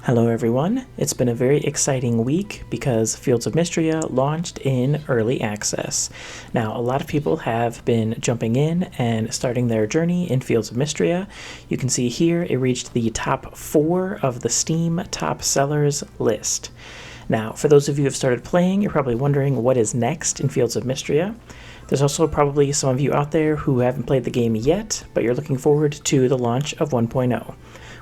Hello everyone, it's been a very exciting week because Fields of Mistria launched in early access. Now, a lot of people have been jumping in and starting their journey in Fields of Mistria. You can see here it reached the top 4 of the Steam top sellers list. Now, for those of you who have started playing, you're probably wondering what is next in Fields of Mistria. There's also probably some of you out there who haven't played the game yet, but you're looking forward to the launch of 1.0.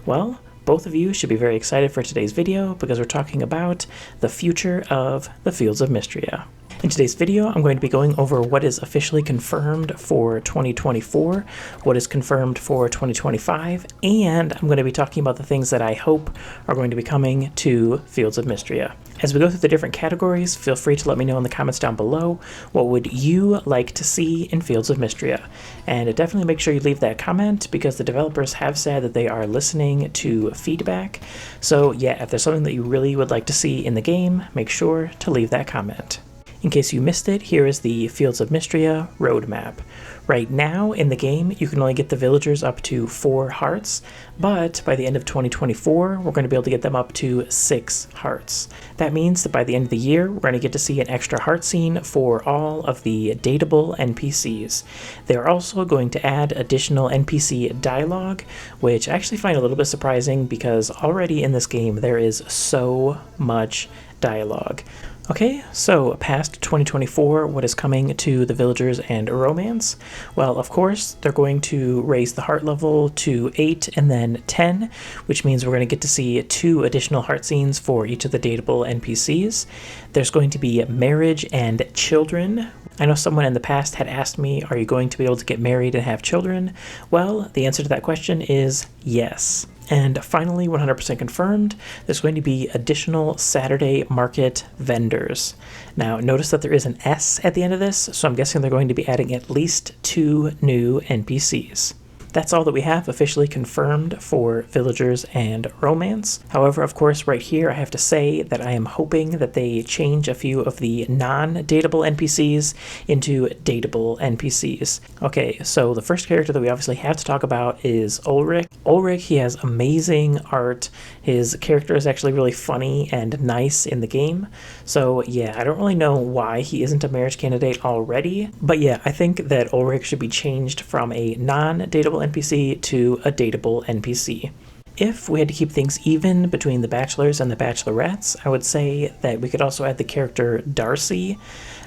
Well, both of you should be very excited for today's video because we're talking about the future of the Fields of Mistria. In today's video, I'm going to be going over what is officially confirmed for 2024, what is confirmed for 2025, and I'm going to be talking about the things that I hope are going to be coming to Fields of Mistria. As we go through the different categories, feel free to let me know in the comments down below what would you like to see in Fields of Mistria. And definitely make sure you leave that comment because the developers have said that they are listening to feedback. So yeah, if there's something that you really would like to see in the game, make sure to leave that comment. In case you missed it, here is the Fields of Mistria roadmap. Right now in the game, you can only get the villagers up to 4 hearts, but by the end of 2024, we're going to be able to get them up to 6 hearts. That means that by the end of the year, we're going to get to see an extra heart scene for all of the dateable NPCs. They're also going to add additional NPC dialogue, which I actually find a little bit surprising because already in this game, there is so much dialogue. Okay, so past 2024, what is coming to the villagers and romance? Well, of course, they're going to raise the heart level to 8 and then 10, which means we're going to get to see 2 additional heart scenes for each of the dateable NPCs. There's going to be marriage and children. I know someone in the past had asked me, are you going to be able to get married and have children? Well, the answer to that question is yes. And finally, 100% confirmed, there's going to be additional Saturday market vendors. Now, notice that there is an S at the end of this, so I'm guessing they're going to be adding at least 2 new NPCs. That's all that we have officially confirmed for villagers and romance. However, of course, right here I have to say that I am hoping that they change a few of the non-dateable NPCs into dateable NPCs. Okay, so the first character that we obviously have to talk about is Olric. Olric, he has amazing art. His character is actually really funny and nice in the game. So yeah, I don't really know why he isn't a marriage candidate already, but yeah, I think that Olric should be changed from a non-dateable NPC to a dateable NPC. If we had to keep things even between the bachelors and the bachelorettes, I would say that we could also add the character Darcy.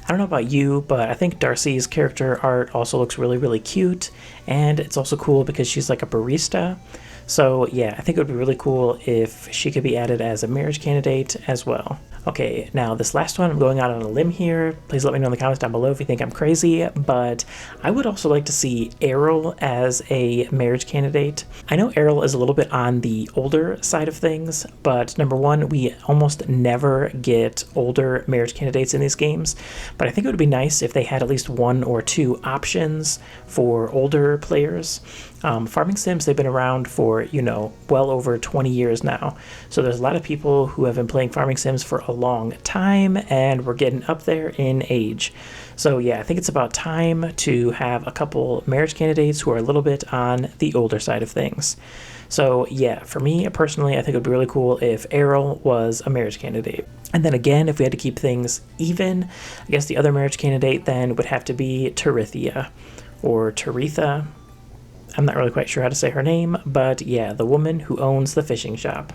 I don't know about you, but I think Darcy's character art also looks really, really cute, and it's also cool because she's like a barista. So yeah, I think it would be really cool if she could be added as a marriage candidate as well. Okay, now this last one, I'm going out on a limb here. Please let me know in the comments down below if you think I'm crazy, but I would also like to see Errol as a marriage candidate. I know Errol is a little bit on the older side of things, but number one, we almost never get older marriage candidates in these games, but I think it would be nice if they had at least 1 or 2 options for older players. Farming sims, they've been around for, well over 20 years now. So there's a lot of people who have been playing farming sims for a long time, and we're getting up there in age. So yeah, I think it's about time to have a couple marriage candidates who are a little bit on the older side of things. So yeah, for me personally, I think it would be really cool if Errol was a marriage candidate. And then again, if we had to keep things even, I guess the other marriage candidate then would have to be Terithia or Taritha. I'm not really quite sure how to say her name, but yeah, the woman who owns the fishing shop.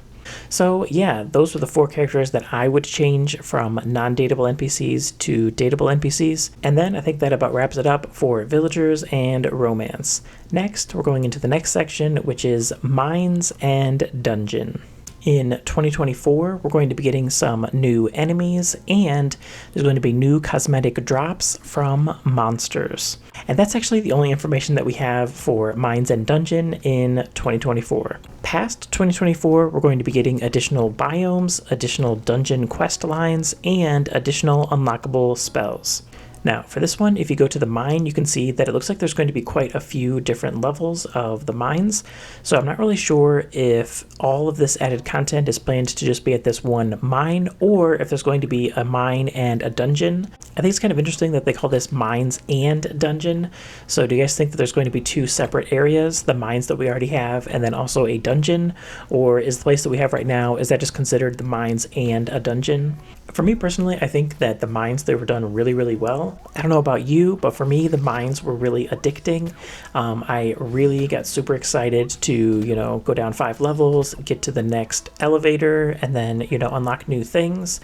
So yeah, those were the 4 characters that I would change from non-dateable NPCs to dateable NPCs. And then I think that about wraps it up for villagers and romance. Next, we're going into the next section, which is mines and dungeon. In 2024, we're going to be getting some new enemies, and there's going to be new cosmetic drops from monsters. And that's actually the only information that we have for Mines and Dungeon in 2024. Past 2024, we're going to be getting additional biomes, additional dungeon quest lines, and additional unlockable spells. Now, for this one, if you go to the mine, you can see that it looks like there's going to be quite a few different levels of the mines. So I'm not really sure if all of this added content is planned to just be at this one mine, or if there's going to be a mine and a dungeon. I think it's kind of interesting that they call this mines and dungeon. So do you guys think that there's going to be two separate areas, the mines that we already have, and then also a dungeon? Or is the place that we have right now, is that just considered the mines and a dungeon? For me personally, I think that the mines, they were done really, really well. I don't know about you, but for me, the mines were really addicting. I really got super excited to, go down 5 levels, get to the next elevator, and then, unlock new things.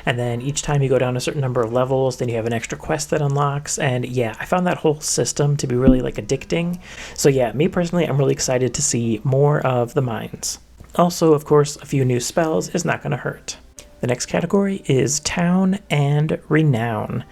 And then each time you go down a certain number of levels, then you have an extra quest that unlocks. And yeah, I found that whole system to be really addicting. So yeah, me personally, I'm really excited to see more of the mines. Also, of course, a few new spells is not going to hurt. The next category is Town and Renown.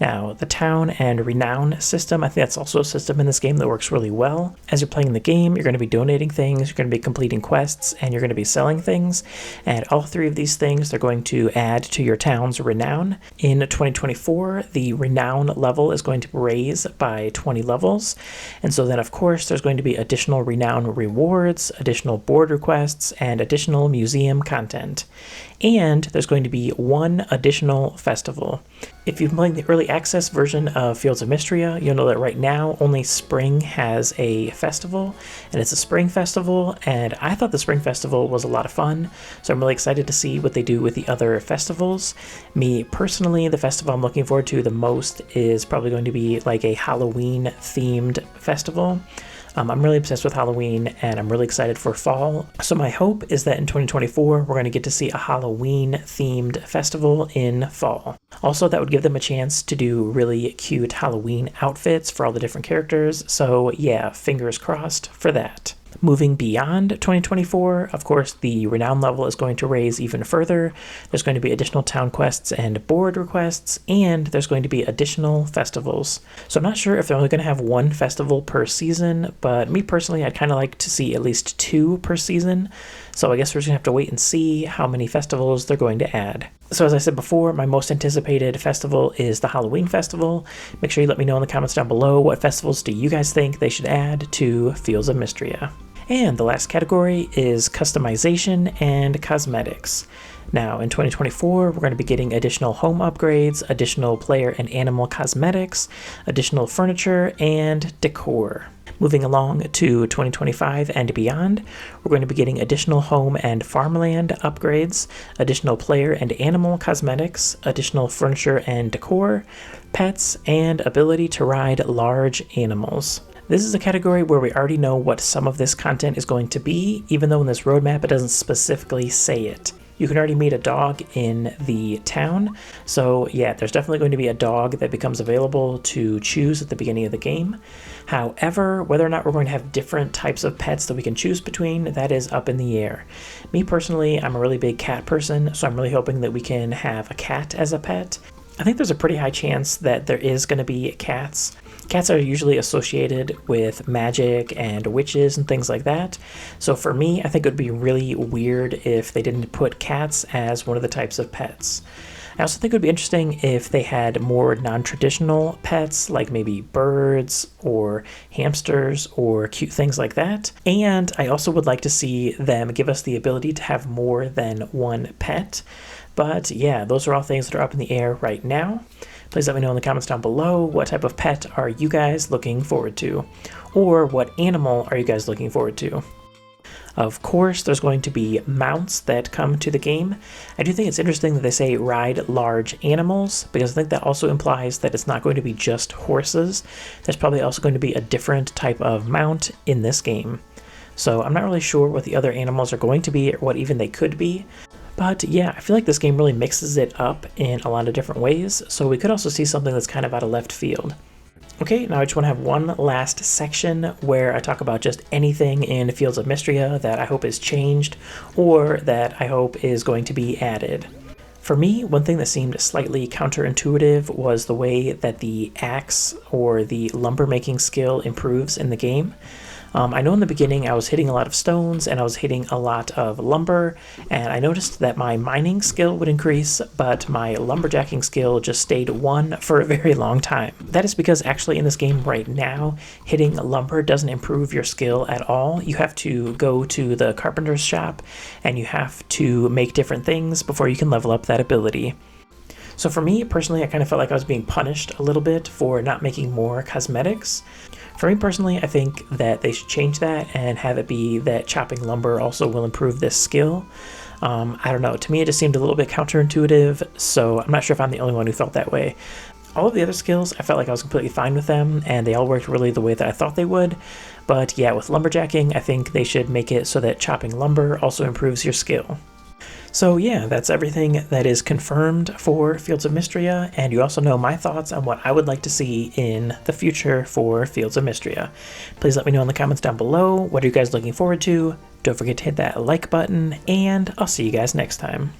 Now, the Town and Renown system, I think that's also a system in this game that works really well. As you're playing the game, you're going to be donating things, you're going to be completing quests, and you're going to be selling things. And all 3 of these things, they're going to add to your town's renown. In 2024, the renown level is going to raise by 20 levels. And so then, of course, there's going to be additional renown rewards, additional board requests, and additional museum content. And there's going to be 1 additional festival. If you've been playing the early access version of Fields of Mistria, you'll know that right now only spring has a festival, and it's a spring festival, and I thought the spring festival was a lot of fun, so I'm really excited to see what they do with the other festivals. Me personally, the festival I'm looking forward to the most is probably going to be like a Halloween-themed festival. I'm really obsessed with Halloween, and I'm really excited for fall. So my hope is that in 2024, we're going to get to see a Halloween-themed festival in fall. Also, that would give them a chance to do really cute Halloween outfits for all the different characters. So yeah, fingers crossed for that. Moving beyond 2024, of course, the renown level is going to raise even further. There's going to be additional town quests and board requests, and there's going to be additional festivals. So I'm not sure if they're only going to have 1 festival per season, but me personally, I'd kind of like to see at least 2 per season. So I guess we're just going to have to wait and see how many festivals they're going to add. So as I said before, my most anticipated festival is the Halloween Festival. Make sure you let me know in the comments down below what festivals do you guys think they should add to Fields of Mistria. And the last category is customization and cosmetics. Now, in 2024, we're going to be getting additional home upgrades, additional player and animal cosmetics, additional furniture, and decor. Moving along to 2025 and beyond, we're going to be getting additional home and farmland upgrades, additional player and animal cosmetics, additional furniture and decor, pets, and ability to ride large animals. This is a category where we already know what some of this content is going to be, even though in this roadmap it doesn't specifically say it. You can already meet a dog in the town, so yeah, there's definitely going to be a dog that becomes available to choose at the beginning of the game. However, whether or not we're going to have different types of pets that we can choose between, that is up in the air. Me personally, I'm a really big cat person, so I'm really hoping that we can have a cat as a pet. I think there's a pretty high chance that there is going to be cats. Cats are usually associated with magic and witches and things like that. So for me, I think it would be really weird if they didn't put cats as one of the types of pets. I also think it would be interesting if they had more non-traditional pets, like maybe birds or hamsters or cute things like that. And I also would like to see them give us the ability to have more than 1 pet. But yeah, those are all things that are up in the air right now. Please let me know in the comments down below what type of pet are you guys looking forward to, or what animal are you guys looking forward to. Of course, there's going to be mounts that come to the game. I do think it's interesting that they say ride large animals, because I think that also implies that it's not going to be just horses. There's probably also going to be a different type of mount in this game. So I'm not really sure what the other animals are going to be, or what even they could be. But yeah, I feel like this game really mixes it up in a lot of different ways, so we could also see something that's kind of out of left field. Okay, now I just want to have one last section where I talk about just anything in Fields of Mistria that I hope is changed, or that I hope is going to be added. For me, one thing that seemed slightly counterintuitive was the way that the axe or the lumber making skill improves in the game. I know in the beginning I was hitting a lot of stones and I was hitting a lot of lumber, and I noticed that my mining skill would increase, but my lumberjacking skill just stayed 1 for a very long time. That is because actually in this game right now, hitting lumber doesn't improve your skill at all. You have to go to the carpenter's shop and you have to make different things before you can level up that ability. So for me personally, I kind of felt like I was being punished a little bit for not making more cosmetics. For me personally, I think that they should change that and have it be that chopping lumber also will improve this skill. I don't know, to me it just seemed a little bit counterintuitive, so I'm not sure if I'm the only one who felt that way. All of the other skills, I felt like I was completely fine with them, and they all worked really the way that I thought they would. But yeah, with lumberjacking, I think they should make it so that chopping lumber also improves your skill. So yeah, that's everything that is confirmed for Fields of Mistria, and you also know my thoughts on what I would like to see in the future for Fields of Mistria. Please let me know in the comments down below, what are you guys looking forward to? Don't forget to hit that like button, and I'll see you guys next time.